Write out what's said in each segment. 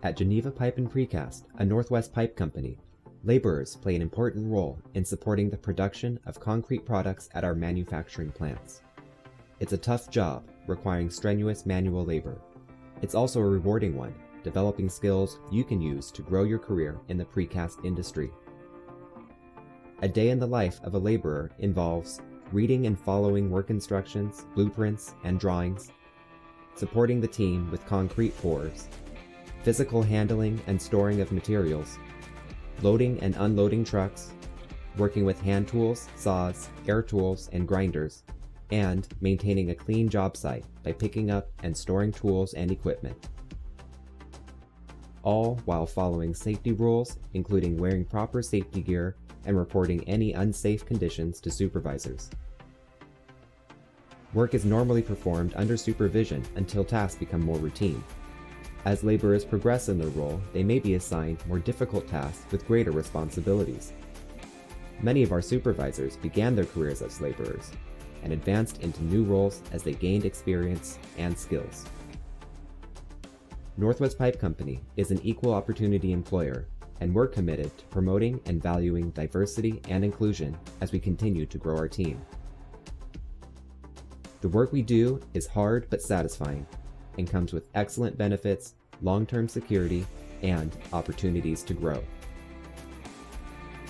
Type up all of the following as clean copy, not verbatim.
At Geneva Pipe and Precast, a Northwest pipe company, laborers play an important role in supporting the production of concrete products at our manufacturing plants. It's a tough job, requiring strenuous manual labor. It's also a rewarding one, developing skills you can use to grow your career in the precast industry. A day in the life of a laborer involves reading and following work instructions, blueprints, and drawings, supporting the team with concrete pours, physical handling and storing of materials, loading and unloading trucks, working with hand tools, saws, air tools, and grinders, and maintaining a clean job site by picking up and storing tools and equipment. All while following safety rules, including wearing proper safety gear and reporting any unsafe conditions to supervisors. Work is normally performed under supervision until tasks become more routine. As laborers progress in their role, they may be assigned more difficult tasks with greater responsibilities. Many of our supervisors began their careers as laborers and advanced into new roles as they gained experience and skills. Northwest Pipe Company is an equal opportunity employer, and we're committed to promoting and valuing diversity and inclusion as we continue to grow our team. The work we do is hard but satisfying and comes with excellent benefits, long-term security, and opportunities to grow.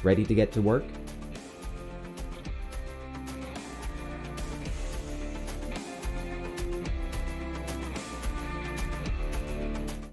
Ready to get to work?